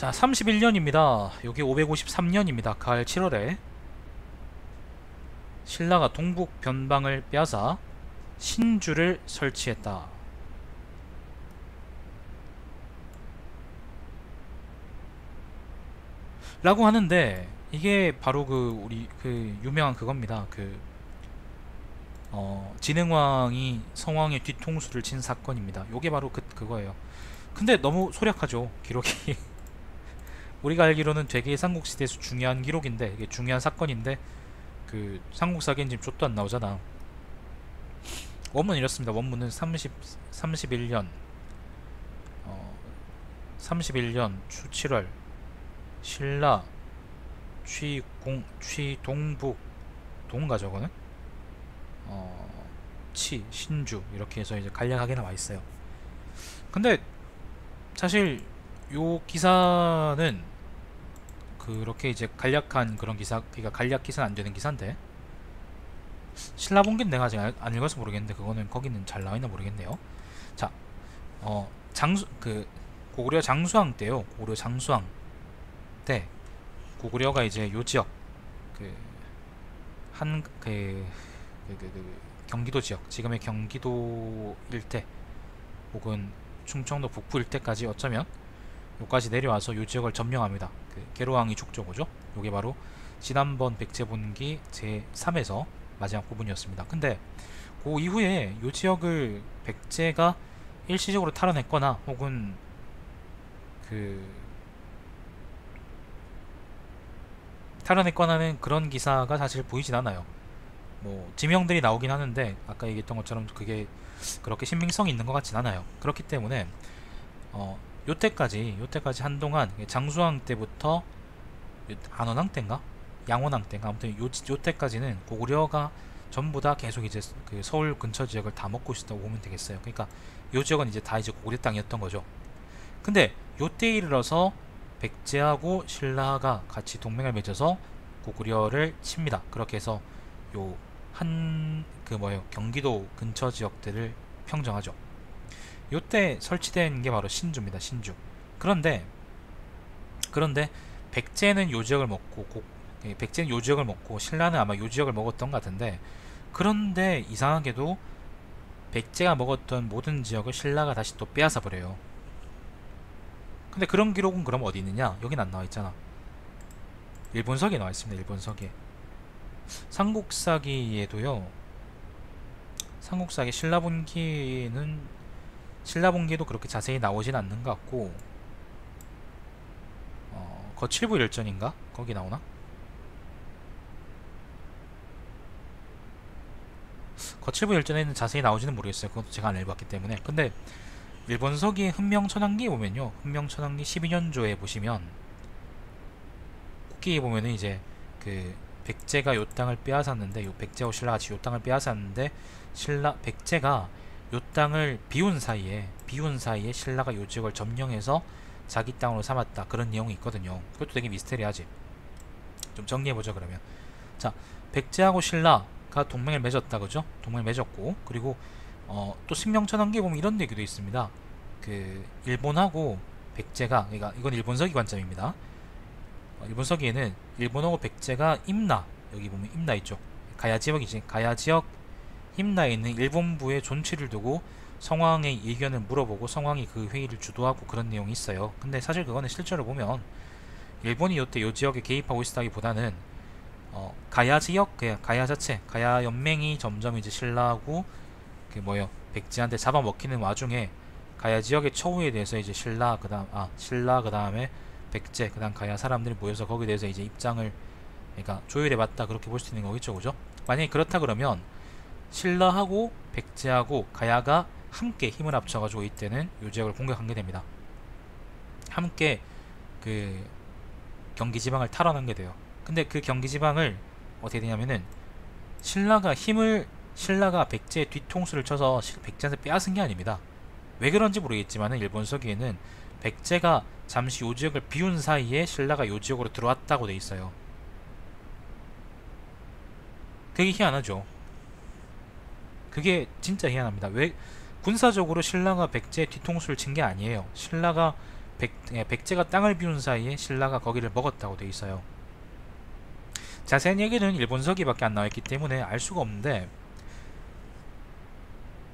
자, 31년입니다. 여기 553년입니다. 가을 7월에 신라가 동북 변방을 빼앗아 신주를 설치했다. 라고 하는데 이게 바로 우리 유명한 그겁니다. 진흥왕이 성왕의 뒤통수를 친 사건입니다. 요게 바로 그거예요. 근데 너무 소략하죠, 기록이. 우리가 알기로는 되게 삼국시대에서 중요한 기록인데, 이게 중요한 사건인데 삼국사기엔 지금 족도 안 나오잖아. 원문은 이렇습니다. 원문은 31년 31년 주 7월 신라 취동북 동가 저거는 신주 이렇게 해서 이제 간략하게 나와 있어요. 근데 사실 요 기사는 그렇게 이제 간략한 그런 기사, 그러니까 간략 기사는 안 되는 기사인데, 신라본기는 내가 아직 안 읽어서 모르겠는데 그거는 거기는 잘 나와있나 모르겠네요. 자, 장수 고구려 장수왕 때요. 고구려 장수왕 때 고구려가 이제 요 지역 경기도 지역, 지금의 경기도 일대 혹은 충청도 북부 일대까지 어쩌면 요까지 내려와서 요 지역을 점령합니다. 계로왕이 축조고죠. 요게 바로 지난번 백제본기 제3에서 마지막 부분이었습니다. 근데 그 이후에 요 지역을 백제가 일시적으로 탈환했거나 혹은 탈환했거나는 그런 기사가 사실 보이진 않아요. 뭐 지명들이 나오긴 하는데 아까 얘기했던 것처럼 그게 그렇게 신빙성이 있는 것 같진 않아요. 그렇기 때문에 요때까지 한동안 장수왕 때부터 안원왕 때인가 양원왕 때인가 아무튼 요때까지는 고구려가 전부 다 계속 이제 서울 근처 지역을 다 먹고 있었다고 보면 되겠어요. 그러니까 요 지역은 이제 다 이제 고구려 땅이었던 거죠. 근데 요때 이르러서 백제하고 신라가 같이 동맹을 맺어서 고구려를 칩니다. 그렇게 해서 요 경기도 근처 지역들을 평정하죠. 요때 설치된 게 바로 신주입니다. 신주. 그런데 백제는 요 지역을 먹고 백제는 요 지역을 먹고 신라는 아마 요 지역을 먹었던 것 같은데, 그런데 이상하게도 백제가 먹었던 모든 지역을 신라가 다시 또 빼앗아 버려요. 근데 그런 기록은 그럼 어디 있느냐? 여긴 안 나와 있잖아. 일본서기에 나와 있습니다. 일본서기에. 삼국사기에도요. 삼국사기 신라본기에도 그렇게 자세히 나오진 않는 것 같고, 거칠부 일전인가? 거기 나오나? 거칠부 일전에는 자세히 나오지는 모르겠어요. 그것도 제가 안 읽어봤기 때문에. 근데 일본서기의 흥명천왕기에 보면요, 흥명천왕기 12년조에 보시면 국기에 보면은 이제 백제가 요 땅을 빼앗았는데, 요 백제하고 신라가 같이 요 땅을 빼앗았는데 백제가 요 땅을 비운 사이에 신라가 요 지역을 점령해서 자기 땅으로 삼았다, 그런 내용이 있거든요. 그것도 되게 미스테리하지. 좀 정리해보죠. 그러면 자, 백제하고 신라가 동맹을 맺었다, 그죠? 동맹을 맺었고, 그리고 또 신명천왕기에 보면 이런 얘기도 있습니다. 일본하고 백제가, 그러니까 이건 일본서기 관점입니다. 일본서기에는 일본하고 백제가 임나, 여기 보면 임나 있죠. 가야 지역이지. 가야 지역 임나에 있는 일본부의 존치를 두고 성왕의 의견을 물어보고 성왕이 그 회의를 주도하고 그런 내용이 있어요. 근데 사실 그거는 실제로 보면 일본이 요때 요 지역에 개입하고 있다기보다는 가야 지역, 가야 자체, 가야 연맹이 점점 이제 신라하고 백제한테 잡아먹히는 와중에 가야 지역의 처우에 대해서 이제 신라 그다음에 백제 그다음 가야 사람들이 모여서 거기에 대해서 이제 입장을, 그러니까 조율해봤다, 그렇게 볼 수 있는 거겠죠, 그죠? 만약에 그렇다 그러면 신라하고 백제하고 가야가 함께 힘을 합쳐가지고 이때는 요 지역을 공격한 게 됩니다. 함께 경기지방을 탈환한 게 돼요. 근데 그 경기지방을 어떻게 되냐면은 신라가 백제의 뒤통수를 쳐서 백제한테 빼앗은 게 아닙니다. 왜 그런지 모르겠지만은 일본서기에는 백제가 잠시 요 지역을 비운 사이에 신라가 요 지역으로 들어왔다고 돼 있어요. 그게 희한하죠. 그게 진짜 희한합니다. 왜 군사적으로 신라가 백제의 뒤통수를 친 게 아니에요. 신라가 백제가 땅을 비운 사이에 신라가 거기를 먹었다고 돼 있어요. 자세한 얘기는 일본서기밖에 안 나와있기 때문에 알 수가 없는데,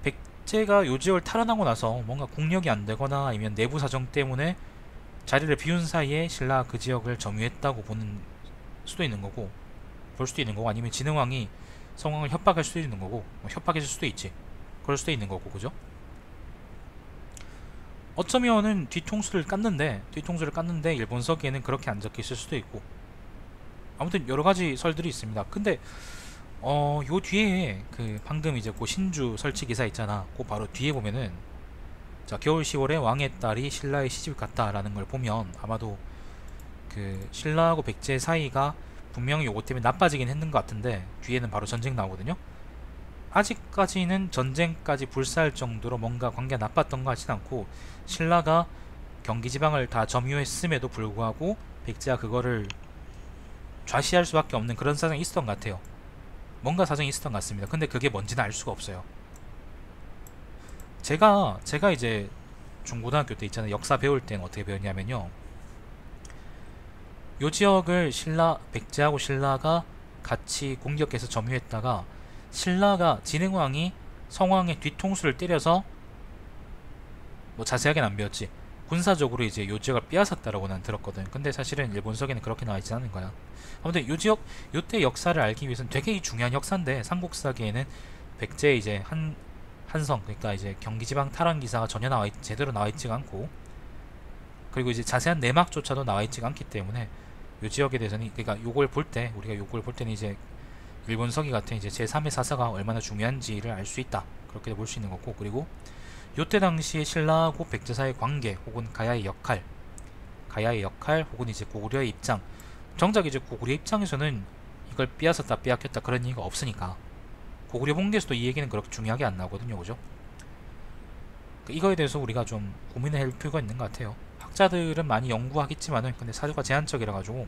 백제가 요 지역을 탈환하고 나서 뭔가 국력이 안 되거나 아니면 내부 사정 때문에 자리를 비운 사이에 신라가 그 지역을 점유했다고 보는 수도 있는 거고, 볼 수도 있는 거고, 아니면 진흥왕이 성왕을 협박할 수도 있는 거고, 뭐 협박했을 수도 있지. 그럴 수도 있는 거고, 그죠? 어쩌면은 뒤통수를 깠는데 일본서기에는 그렇게 안 적혀 있을 수도 있고, 아무튼 여러 가지 설들이 있습니다. 근데 요 뒤에 그 방금 이제 그 신주 설치 기사 있잖아. 그 바로 뒤에 보면은, 자, 겨울 10월에 왕의 딸이 신라에 시집 갔다라는 걸 보면 아마도 그 신라하고 백제 사이가 분명히 요것 때문에 나빠지긴 했는 것 같은데, 뒤에는 바로 전쟁 나오거든요. 아직까지는 전쟁까지 불사할 정도로 뭔가 관계가 나빴던 것 같진 않고, 신라가 경기 지방을 다 점유했음에도 불구하고 백제가 그거를 좌시할 수밖에 없는 그런 사정이 있었던 것 같아요. 뭔가 사정이 있었던 것 같습니다. 근데 그게 뭔지는 알 수가 없어요. 제가 이제 중고등학교 때 있잖아요. 역사 배울 때는 어떻게 배웠냐면요, 요 지역을 백제하고 신라가 같이 공격해서 점유했다가 신라가 진흥왕이 성왕의 뒤통수를 때려서, 뭐 자세하게는 안 배웠지, 군사적으로 이제 요 지역을 빼앗았다라고 난 들었거든. 근데 사실은 일본서기에는 그렇게 나와 있지 않은 거야. 아무튼 요 지역, 요때 역사를 알기 위해서는 되게 중요한 역사인데, 삼국사기에는 백제의 이제 한성, 그러니까 이제 경기지방 탈환 기사가 전혀 제대로 나와 있지가 않고, 그리고 이제 자세한 내막조차도 나와 있지가 않기 때문에 요 지역에 대해서는, 그러니까 우리가 요걸 볼 때는 이제 일본서기 같은 이제 제3의 사사가 얼마나 중요한지를 알 수 있다, 그렇게 볼 수 있는 거고, 그리고 요때 당시에 신라하고 백제 사이의 관계, 혹은 가야의 역할, 혹은 이제 고구려의 입장, 정작 이제 고구려 입장에서는 이걸 빼앗았다 빼앗겼다 그런 얘기가 없으니까 고구려 본계에서도 이 얘기는 그렇게 중요하게 안 나오거든요, 그죠? 이거에 대해서 우리가 좀 고민을 할 필요가 있는 것 같아요. 학자들은 많이 연구하겠지만은, 근데 사료가 제한적이라 가지고,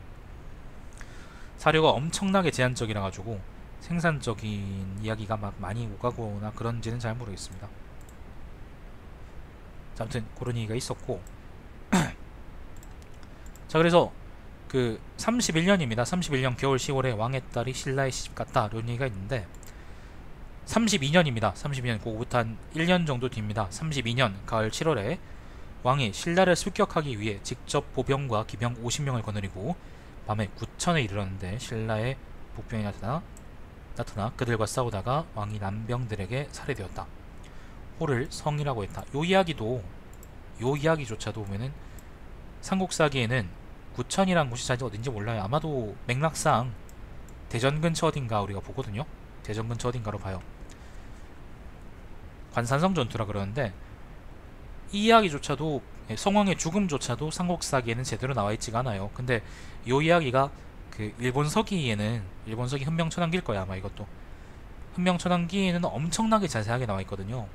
사료가 엄청나게 제한적이라 가지고 생산적인 이야기가 막 많이 오가거나 그런지는 잘 모르겠습니다. 자, 아무튼 그런 얘기가 있었고 자, 그래서 그 31년입니다. 31년 겨울 10월에 왕의 딸이 신라에 시집갔다, 이런 얘기가 있는데, 32년입니다. 32년, 그거부터 한 1년 정도 뒤입니다. 32년 가을 7월에 왕이 신라를 습격하기 위해 직접 보병과 기병 50명을 거느리고 밤에 구천에 이르렀는데, 신라의 복병이 나타나 그들과 싸우다가 왕이 남병들에게 살해되었다. 호를 성이라고 했다. 요 이야기조차도 보면은 삼국사기에는 구천이란 곳이 잘 어딘지 몰라요. 아마도 맥락상 대전 근처 어딘가 우리가 보거든요. 대전 근처 어딘가로 봐요. 관산성 전투라 그러는데, 이 이야기조차도, 성왕의 죽음조차도 삼국사기에는 제대로 나와있지가 않아요. 근데 요 이야기가 그 일본서기 흔명천왕기일 거야, 아마. 이것도 흔명천왕기에는 엄청나게 자세하게 나와있거든요.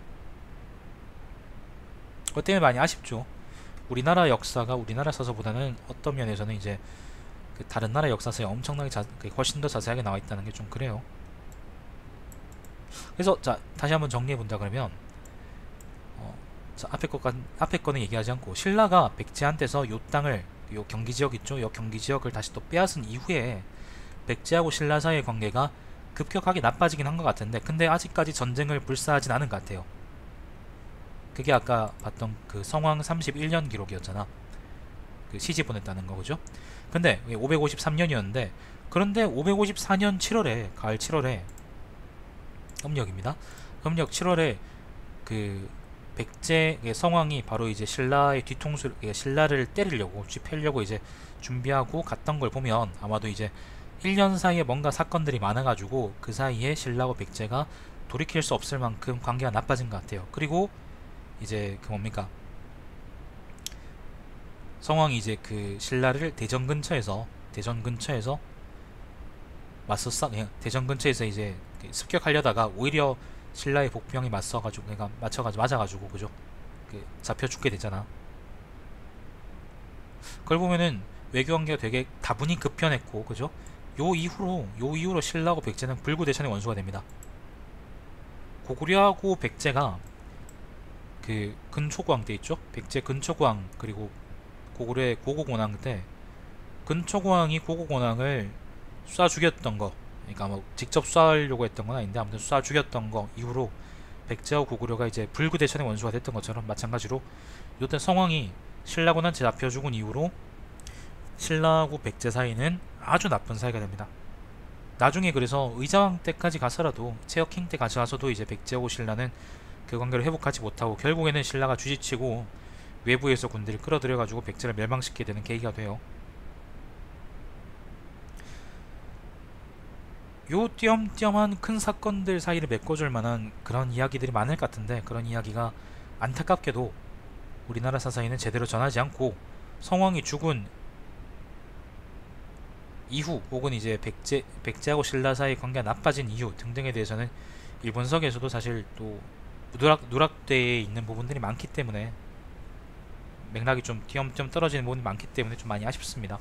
그것 때문에 많이 아쉽죠. 우리나라 역사가 우리나라 서서보다는 어떤 면에서는 이제 그 다른 나라 역사서에 엄청나게 훨씬 더 자세하게 나와 있다는 게 좀 그래요. 그래서 자, 다시 한번 정리해 본다 그러면, 자, 앞에 거는 얘기하지 않고, 신라가 백제한테서 요 땅을, 요 경기 지역 있죠, 요 경기 지역을 다시 또 빼앗은 이후에 백제하고 신라 사이의 관계가 급격하게 나빠지긴 한 것 같은데, 근데 아직까지 전쟁을 불사하진 않은 것 같아요. 그게 아까 봤던 그 성왕 31년 기록이었잖아. 그 시집 보냈다는 거, 그죠? 근데 553년이었는데, 그런데 554년 7월에, 가을 7월에, 음력입니다. 음력 7월에 그 백제 성왕이 바로 이제 신라의 신라를 때리려고, 쥐패려고 이제 준비하고 갔던 걸 보면, 아마도 이제 1년 사이에 뭔가 사건들이 많아가지고 그 사이에 신라와 백제가 돌이킬 수 없을 만큼 관계가 나빠진 것 같아요. 그리고 이제 그 뭡니까, 성왕이 이제 그 신라를 대전 근처에서 대전 근처에서 이제 습격하려다가 오히려 신라의 복병이 맞아가지고, 그죠? 그 잡혀 죽게 되잖아. 그걸 보면은 외교관계가 되게 다분히 급변했고, 그죠? 요 이후로 신라하고 백제는 불구대천의 원수가 됩니다. 고구려하고 백제가 그 근초고왕 때 있죠? 백제 근초고왕, 그리고 고구려의 고고곤항 때 근초고왕이 고고곤항을 쏴 죽였던 거, 그러니까 뭐 직접 쏴려고 했던 건 아닌데 아무튼 쏴 죽였던 거 이후로 백제와 고구려가 이제 불구대천의 원수가 됐던 것처럼 마찬가지로 이때 성왕이 신라군한테 잡혀 죽은 이후로 신라하고 백제 사이는 아주 나쁜 사이가 됩니다. 나중에 그래서 의자왕 때까지 가서라도 체역행 때 가서도 이제 백제하고 신라는 그 관계를 회복하지 못하고 결국에는 신라가 주지치고 외부에서 군대를 끌어들여가지고 백제를 멸망시키게 되는 계기가 돼요. 요 띄엄띄엄한 큰 사건들 사이를 메꿔줄 만한 그런 이야기들이 많을 것 같은데 그런 이야기가 안타깝게도 우리나라 사사에는 제대로 전하지 않고 성왕이 죽은 이후 혹은 이제 백제하고 신라 사이 관계가 나빠진 이유 등등에 대해서는 일본석에서도 사실 또 누락되어 있는 부분들이 많기 때문에 맥락이 좀 띄엄띄엄 떨어지는 부분이 많기 때문에 좀 많이 아쉽습니다.